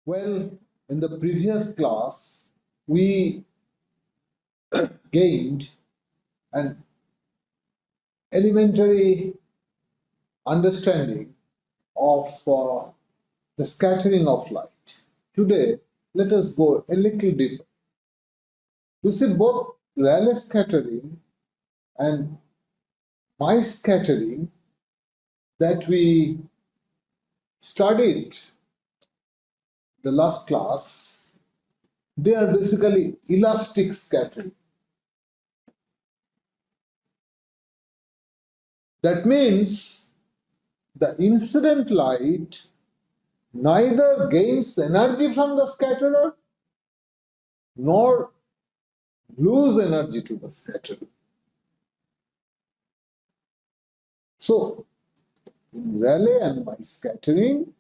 Well, in the previous class, we gained an elementary understanding of the scattering of light. Today, let us go a little deeper. You see, both Rayleigh scattering and my scattering that we studied the last class, they are basically elastic scattering. That means the incident light neither gains energy from the scatterer nor lose energy to the scatterer. So, in Rayleigh and my scattering,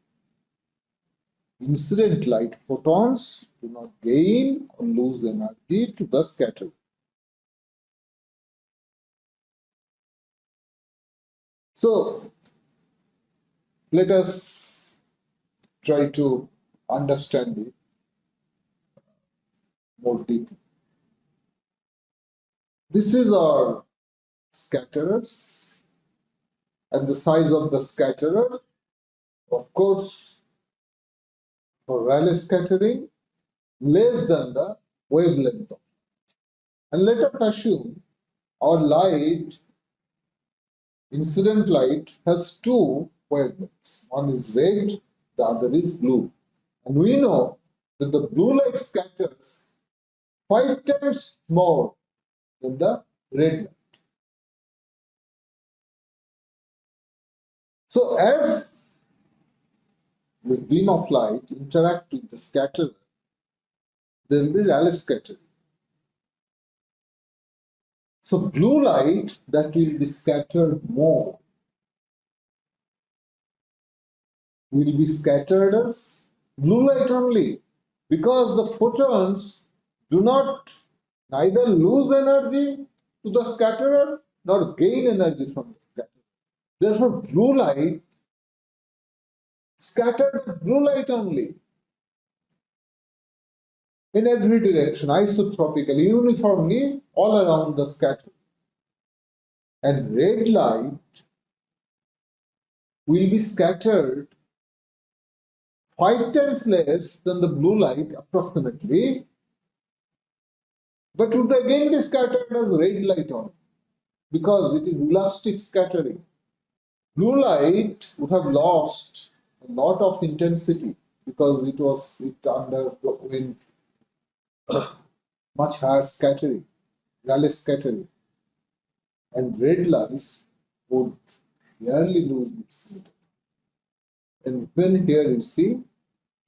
incident light photons do not gain or lose energy to the scatterer. So, let us try to understand it more deeply. This is our scatterers, and the size of the scatterer, of course, for Rayleigh scattering, less than the wavelength of light. And let us assume our light, incident light, has two wavelengths. One is red, the other is blue. And we know that the blue light scatters 5 times more than the red light. So as this beam of light interacts with the scatterer, there will be Rayleigh scattering. So blue light that will be scattered more will be scattered as blue light only, because the photons do not neither lose energy to the scatterer nor gain energy from the scatterer. Therefore, blue light scattered as blue light only in every direction, isotropically, uniformly, all around the scatter. And red light will be scattered 5 times less than the blue light approximately, but would again be scattered as red light only, because it is elastic scattering. Blue light would have lost a lot of intensity because it underwent much higher scattering, Rayleigh scattering, and red light would rarely lose its intensity. And when here you see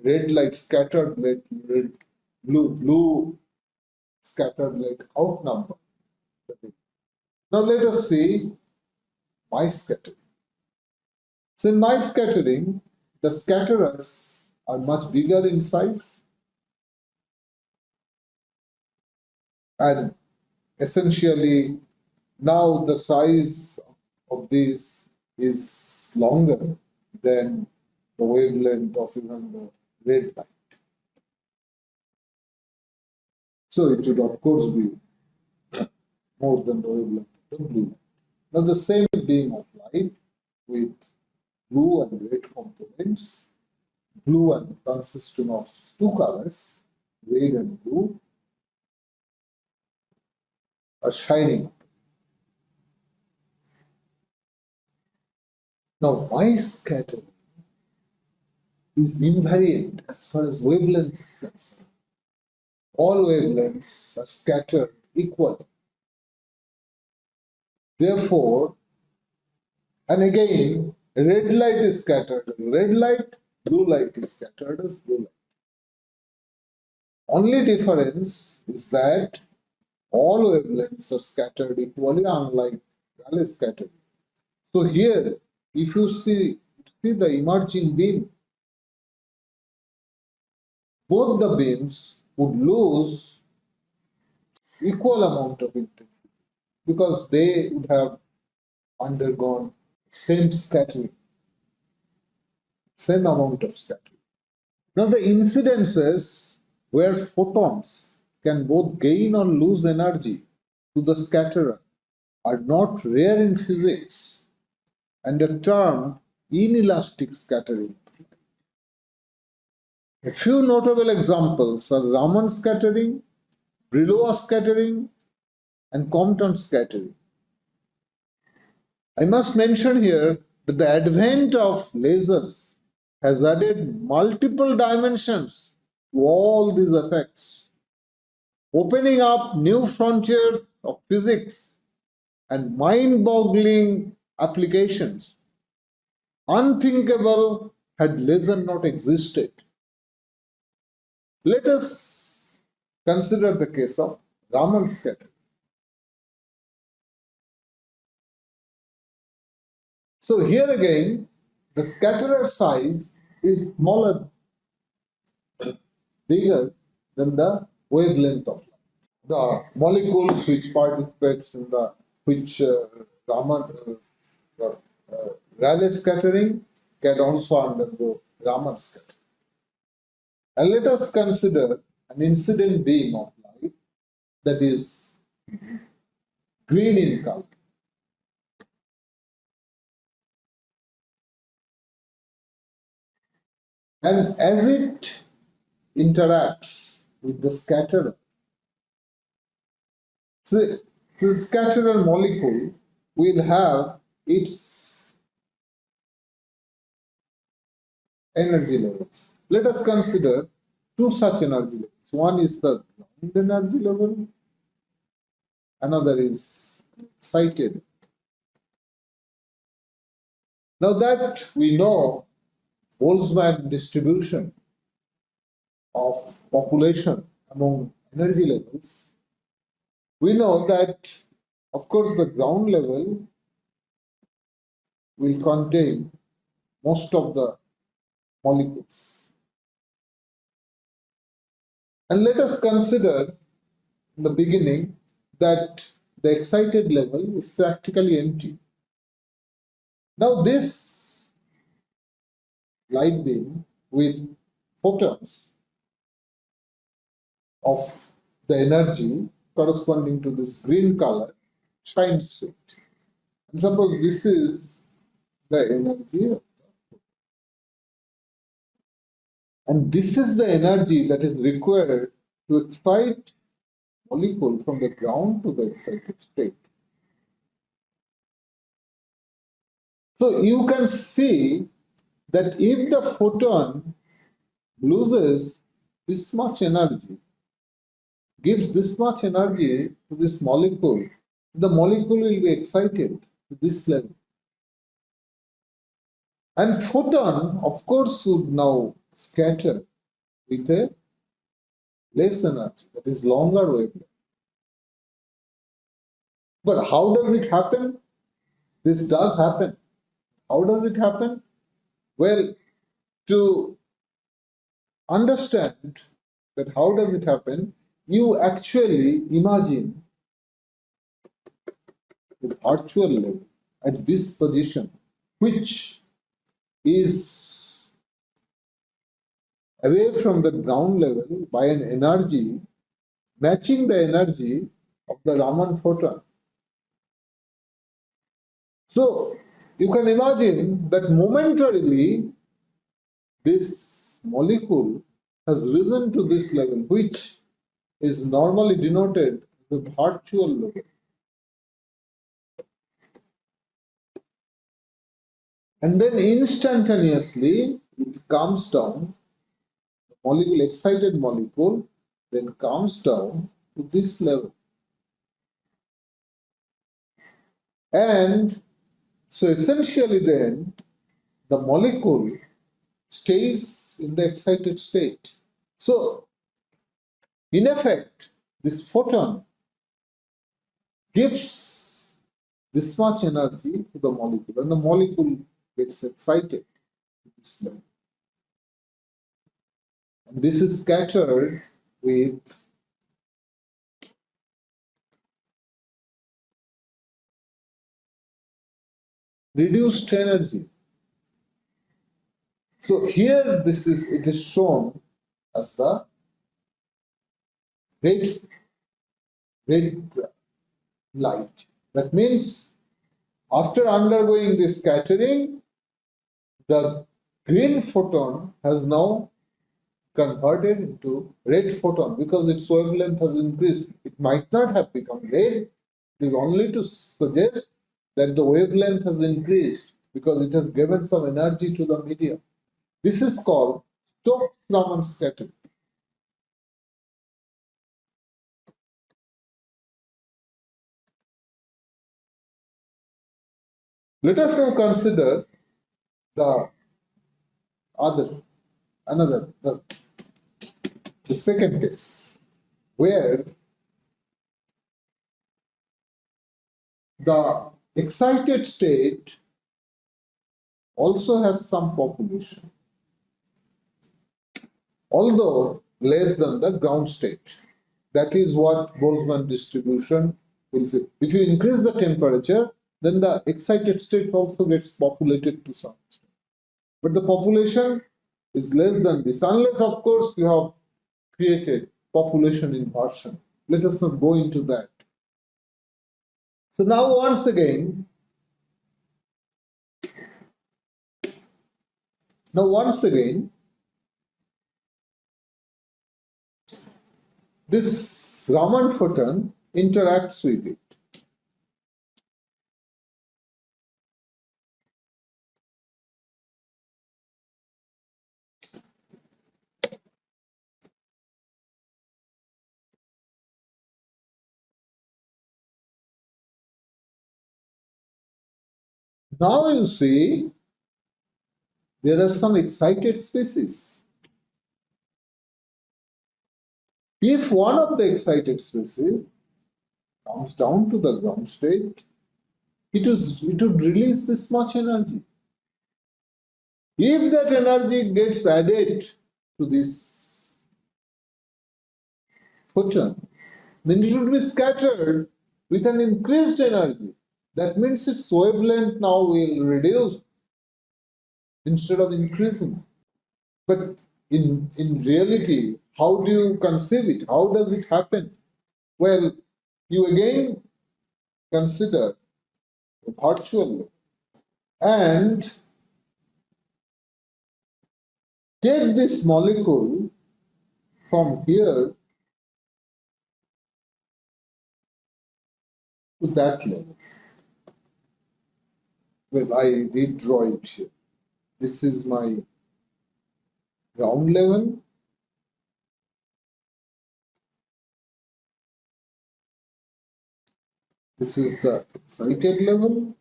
red light scattered like blue scattered like outnumber. Now let us see my scattering. So in my scattering, the scatterers are much bigger in size, and essentially now the size of this is longer than the wavelength of even the red light. So it would of course be more than the wavelength of the blue light. Now the same beam of light with blue and red components, blue and consisting of two colors, red and blue, are shining. Now my scattering is invariant as far as wavelength is concerned. All wavelengths are scattered equally. Therefore, and again, red light is scattered as red light, blue light is scattered as blue light. Only difference is that all wavelengths are scattered equally, unlike Rayleigh scattering. So here, if you see the emerging beam, both the beams would lose equal amount of intensity because they would have undergone same scattering, same amount of scattering. Now the incidences where photons can both gain or lose energy to the scatterer are not rare in physics and are termed inelastic scattering. A few notable examples are Raman scattering, Brillouin scattering, and Compton scattering. I must mention here that the advent of lasers has added multiple dimensions to all these effects, opening up new frontiers of physics and mind-boggling applications unthinkable had laser not existed. Let us consider the case of Raman scattering. So here again, the scatterer size is smaller, bigger than the wavelength of light. The molecules which participates in the Raman Rayleigh scattering can also undergo Raman scattering. And let us consider an incident beam of light that is green in color. And as it interacts with the scatterer, so the scatterer molecule will have its energy levels. Let us consider two such energy levels. One is the ground energy level, another is excited. Now that we know Boltzmann distribution of population among energy levels, we know that, of course, the ground level will contain most of the molecules. And let us consider in the beginning that the excited level is practically empty. Now this light beam with photons of the energy corresponding to this green color shines through it. And suppose this is the energy, and this is the energy that is required to excite molecule from the ground to the excited state. So you can see that if the photon loses this much energy, gives this much energy to this molecule, the molecule will be excited to this level. And photon, of course, would now scatter with a less energy, that is longer wavelength. But how does it happen? This does happen. How does it happen? Well, to understand that how does it happen, you actually imagine the virtual level at this position, which is away from the ground level by an energy matching the energy of the Raman photon. So you can imagine that momentarily this molecule has risen to this level, which is normally denoted as the virtual level. And then instantaneously it comes down, the molecule, excited molecule, then comes down to this level. And so essentially then the molecule stays in the excited state. So in effect, this photon gives this much energy to the molecule, and the molecule gets excited to this level. And this is scattered with reduced energy. So here it is shown as the red, red light. That means after undergoing this scattering, the green photon has now converted into red photon because its wavelength has increased. It might not have become red. It is only to suggest that the wavelength has increased because it has given some energy to the medium. This is called Stokes-Raman scattering. Let us now consider the the second case, where the excited state also has some population, although less than the ground state. That is what Boltzmann distribution will say. If you increase the temperature, then the excited state also gets populated to some extent. But the population is less than this, unless, of course, you have created population inversion. Let us not go into that. So now, once again, this Raman photon interacts with it. Now you see there are some excited species. If one of the excited species comes down to the ground state, it would release this much energy. If that energy gets added to this photon, then it will be scattered with an increased energy. That means its wavelength now will reduce instead of increasing. But in reality, how do you conceive it? How does it happen? Well, you again consider a virtual way and take this molecule from here to that level. Well, I redraw it here. This is my ground level. This is the excited level.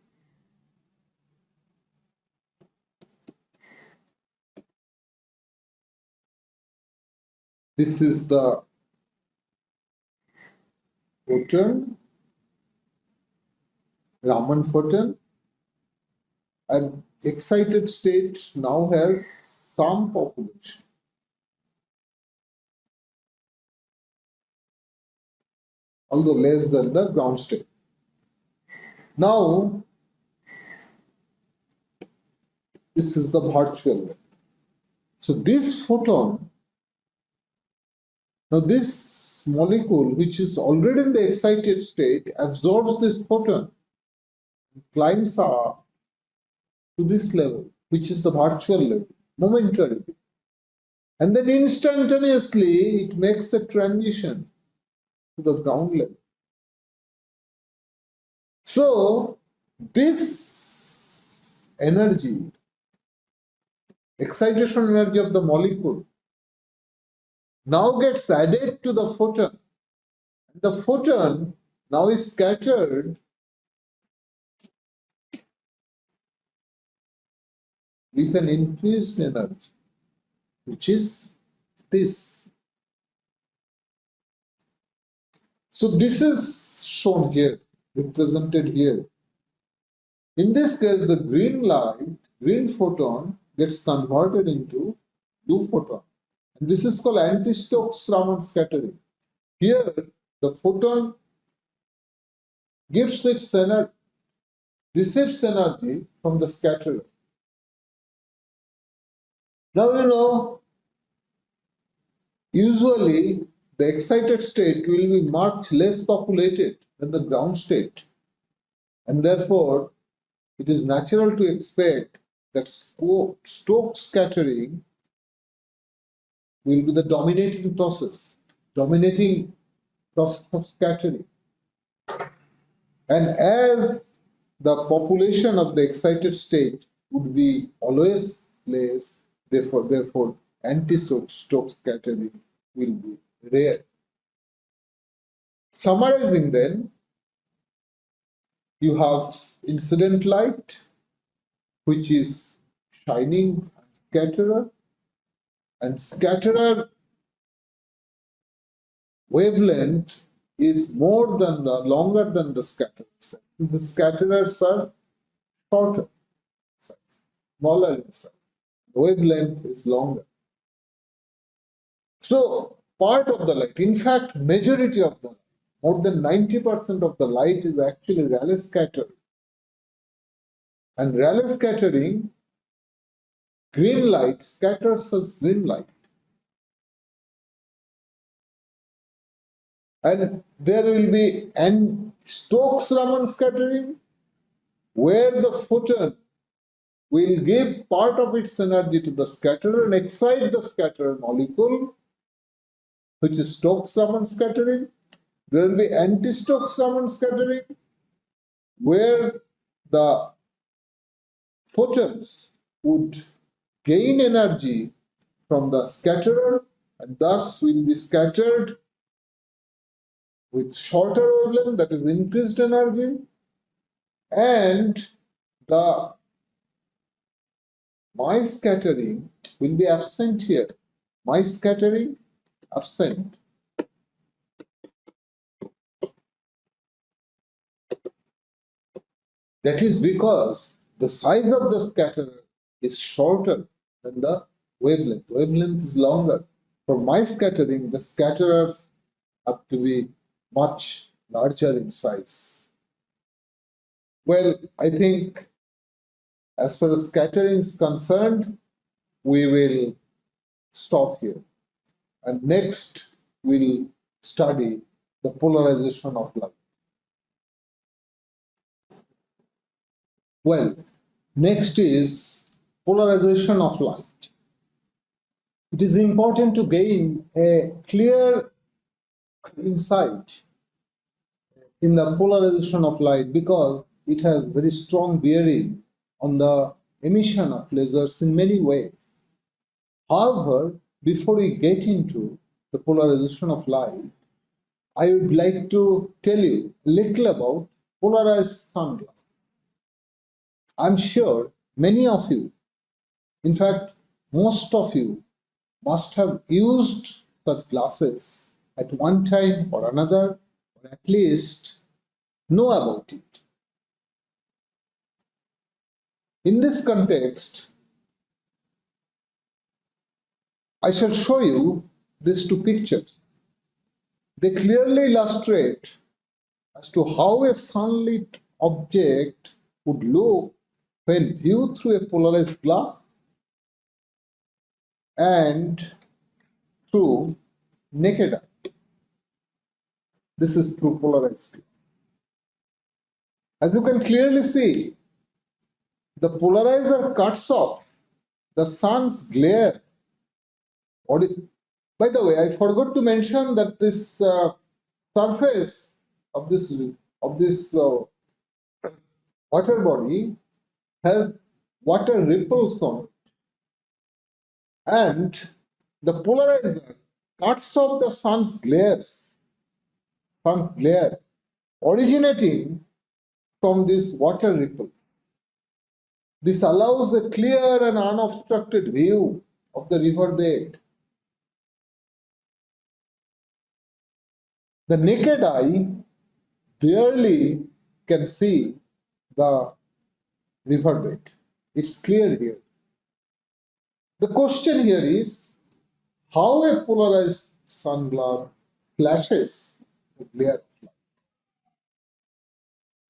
This is the photon, Raman photon, and excited state now has some population, although less than the ground state. Now, this is the virtual level. So this photon, now this molecule which is already in the excited state absorbs this photon, climbs up to this level, which is the virtual level, momentarily. And then instantaneously it makes a transition to the ground level. So this energy, excitation energy of the molecule, now gets added to the photon. The photon now is scattered with an increased energy, which is this. So this is shown here, represented here. In this case, the green light, green photon gets converted into blue photon. And this is called anti-Stokes-Raman scattering. Here, the photon gives its energy, receives energy from the scatterer. Now, usually the excited state will be much less populated than the ground state, and therefore it is natural to expect that Stokes scattering will be the dominating process of scattering. And as the population of the excited state would be always less, therefore anti-Stokes scattering will be rare. Summarizing then, you have incident light, which is shining scatterer, and scatterer wavelength is longer than the scatterers. The scatterers are shorter size, smaller in size. The wavelength is longer. So part of the light, in fact, majority of the light, more than 90% of the light is actually Rayleigh scattering. And Rayleigh scattering, green light scatters as green light. And there will be Stokes-Raman scattering, where the photon will give part of its energy to the scatterer and excite the scatterer molecule, which is Stokes-Raman scattering. There will be anti-Stokes-Raman scattering, where the photons would gain energy from the scatterer and thus will be scattered with shorter wavelength, that is increased energy, and the my scattering will be absent here. My scattering absent. That is because the size of the scatterer is shorter than the wavelength. Wavelength is longer. For my scattering, the scatterers have to be much larger in size. Well, I think as far as scattering is concerned, we will stop here. And next, we'll study the polarization of light. Well, next is polarization of light. It is important to gain a clear insight in the polarization of light because it has very strong bearing on the emission of lasers in many ways. However, before we get into the polarization of light, I would like to tell you a little about polarized sunglasses. I'm sure many of you, in fact, most of you, must have used such glasses at one time or another, or at least know about it. In this context, I shall show you these two pictures. They clearly illustrate as to how a sunlit object would look when viewed through a polarized glass and through naked eye. This is through polarized glass. As you can clearly see, the polarizer cuts off the sun's glare. By the way, I forgot to mention that this surface of this water body has water ripples on it, and the polarizer cuts off the sun's glare originating from this water ripple. This allows a clear and unobstructed view of the riverbed. The naked eye barely can see the riverbed. It's clear here. The question here is how a polarized sunglass flashes the glare of light.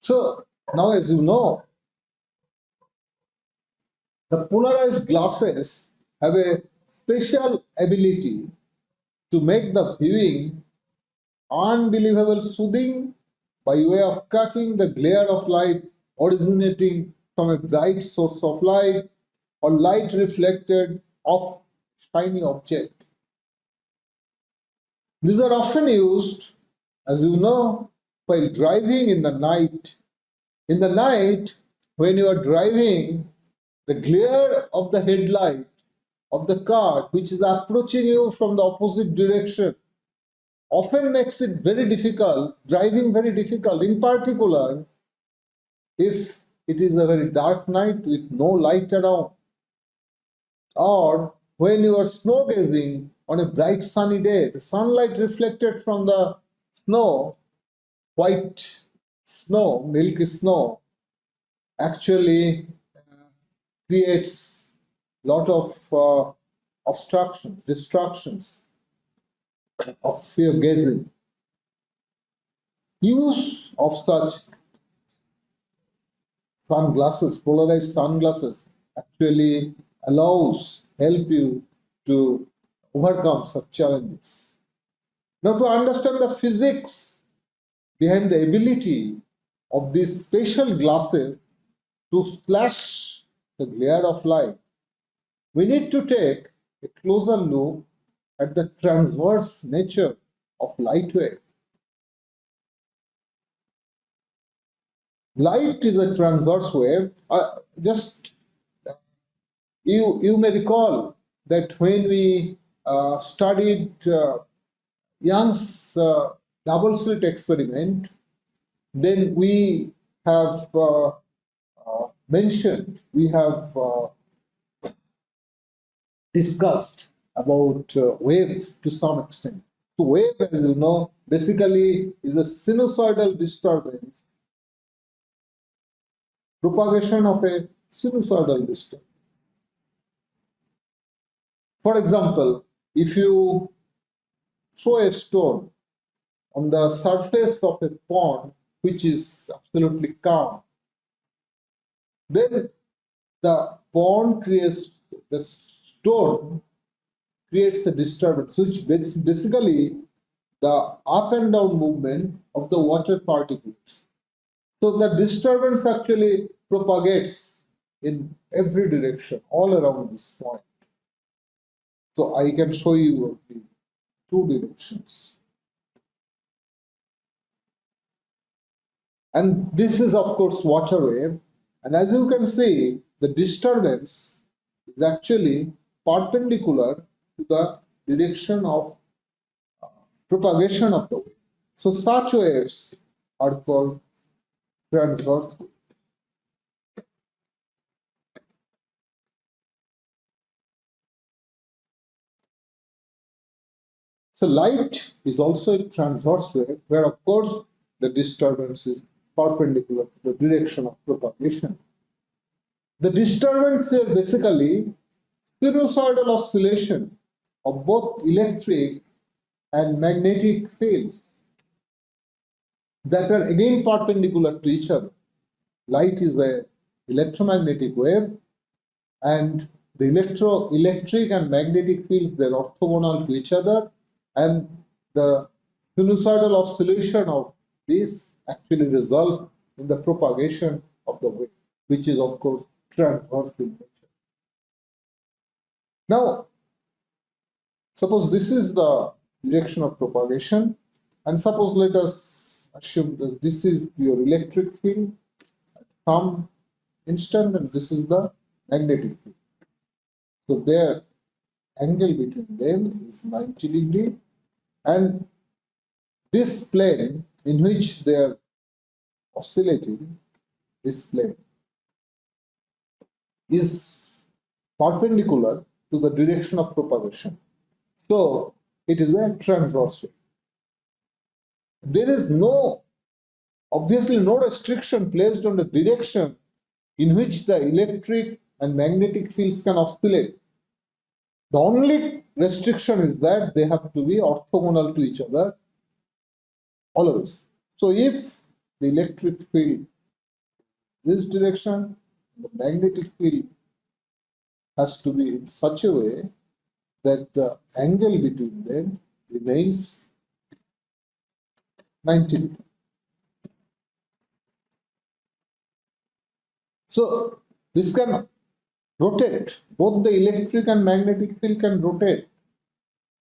So now, as you know, the polarized glasses have a special ability to make the viewing unbelievable soothing by way of cutting the glare of light originating from a bright source of light or light reflected off shiny object. These are often used, as you know, while driving in the night. In the night, when you are driving, the glare of the headlight of the car which is approaching you from the opposite direction often makes it very difficult, driving very difficult, in particular if it is a very dark night with no light around, or when you are snow gazing on a bright sunny day, the sunlight reflected from the snow, white snow, milky snow, actually creates a lot of obstructions, distractions of your gazing. Use of such sunglasses, polarized sunglasses, actually help you to overcome such challenges. Now, to understand the physics behind the ability of these special glasses to flash the glare of light, we need to take a closer look at the transverse nature of light wave. Light is a transverse wave. You may recall that when we studied Young's double slit experiment, then we have discussed about wave to some extent. So wave, as you know, basically is a sinusoidal disturbance, propagation of a sinusoidal disturbance. For example, if you throw a stone on the surface of a pond which is absolutely calm, then the stone creates a disturbance, which basically the up and down movement of the water particles. So the disturbance actually propagates in every direction, all around this point. So I can show you the two directions. And this is, of course, water wave. And as you can see, the disturbance is actually perpendicular to the direction of propagation of the wave. So such waves are called transverse. So light is also a transverse wave, where of course the disturbance is perpendicular to the direction of propagation. The disturbance is basically sinusoidal oscillation of both electric and magnetic fields that are again perpendicular to each other. Light is an electromagnetic wave, and the electric and magnetic fields, they're orthogonal to each other, and the sinusoidal oscillation of this actually results in the propagation of the wave, which is of course transverse in nature. Now, suppose this is the direction of propagation, and suppose let us assume that this is your electric field at some instant, and this is the magnetic field. So their angle between them is 90 degree, and this plane in which they are oscillating, this plane is perpendicular to the direction of propagation. So it is a transverse wave. There is obviously no restriction placed on the direction in which the electric and magnetic fields can oscillate. The only restriction is that they have to be orthogonal to each other always. So if the electric field this direction, the magnetic field has to be in such a way that the angle between them remains 90 degrees. So this can rotate. Both the electric and magnetic field can rotate.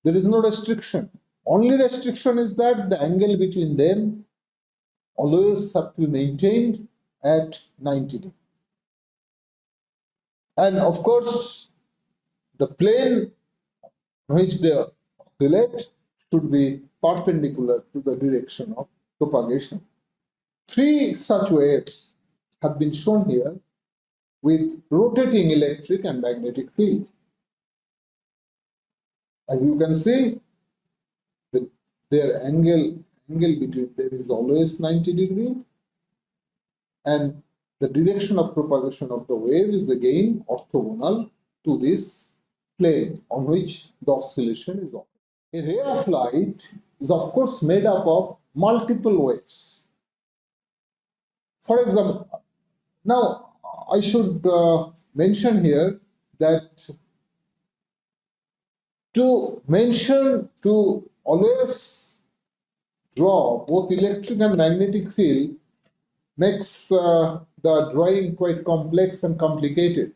There is no restriction. Only restriction is that the angle between them always have to be maintained at 90 degrees. And of course, the plane which they oscillate should be perpendicular to the direction of propagation. Three such waves have been shown here with rotating electric and magnetic field. As you can see, their angle between them is always 90 degrees, and the direction of propagation of the wave is again orthogonal to this plane on which the oscillation is occurring. A ray of light is of course made up of multiple waves. For example, now I should mention here that to always draw both electric and magnetic field makes the drawing quite complex and complicated.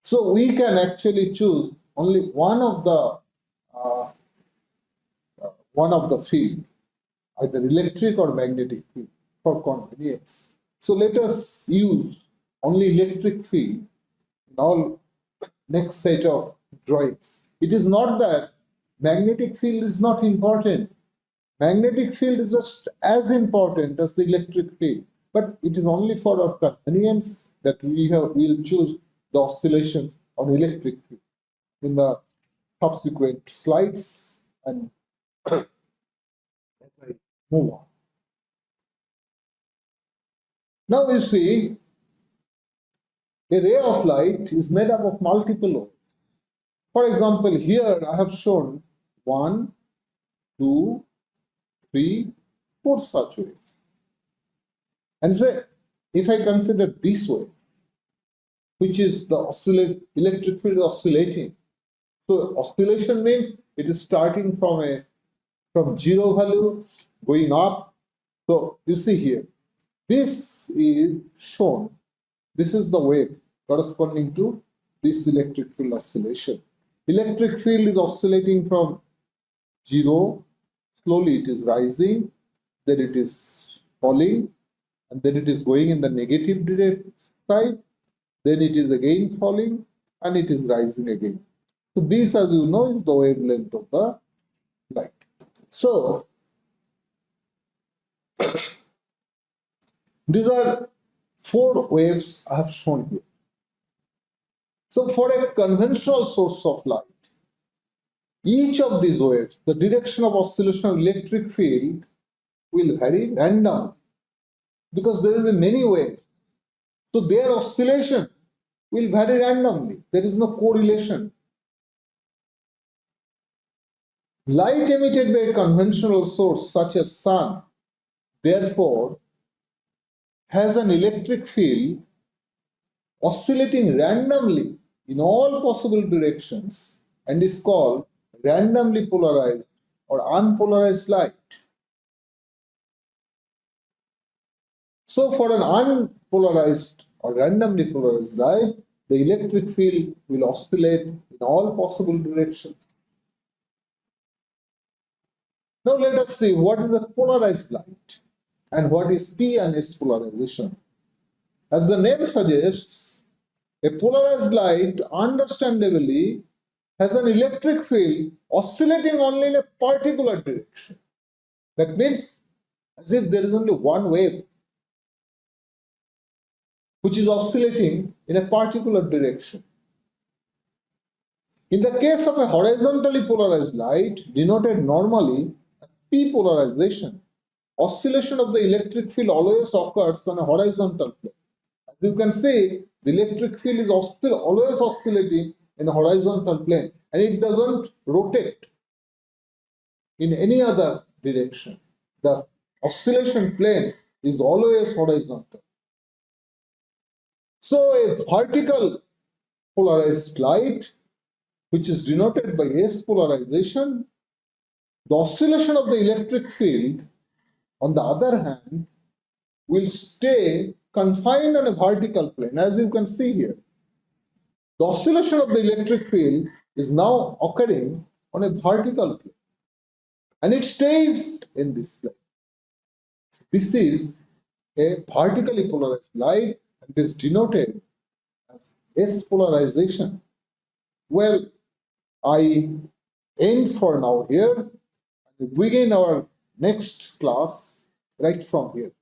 So we can actually choose only one of the field, either electric or magnetic field, for convenience. So let us use only electric field in all next set of drawings. It is not that magnetic field is not important. Magnetic field is just as important as the electric field, but it is only for our convenience that we'll choose the oscillation on electric field in the subsequent slides and as I move on. Now you see, a ray of light is made up of multiple waves. For example, here I have shown 1, 2, 3, 4 such waves. And say, if I consider this wave, which is the electric field oscillating. So oscillation means it is starting from zero value going up. So you see here, this is shown. This is the wave corresponding to this electric field oscillation. Electric field is oscillating from 0, slowly it is rising, then it is falling, and then it is going in the negative side, then it is again falling, and it is rising again. So this, as you know, is the wavelength of the light. So these are 4 waves I have shown here. So for a conventional source of light, each of these waves, the direction of oscillation of electric field will vary randomly because there will be many waves. So their oscillation will vary randomly. There is no correlation. Light emitted by a conventional source such as sun, therefore, has an electric field oscillating randomly in all possible directions and is called randomly polarized or unpolarized light. So for an unpolarized or randomly polarized light, the electric field will oscillate in all possible directions. Now let us see what is the polarized light and what is P and S polarization. As the name suggests, a polarized light understandably has an electric field oscillating only in a particular direction. That means as if there is only one wave which is oscillating in a particular direction. In the case of a horizontally polarized light, denoted normally as P polarization, oscillation of the electric field always occurs on a horizontal plane. As you can see, the electric field is always oscillating in a horizontal plane, and it doesn't rotate in any other direction. The oscillation plane is always horizontal. So a vertical polarized light, which is denoted by S polarization, the oscillation of the electric field, on the other hand, will stay confined on a vertical plane, as you can see here. The oscillation of the electric field is now occurring on a vertical plane, and it stays in this plane. This is a vertically polarized light and is denoted as S polarization. Well, I end for now here and begin our next class right from here.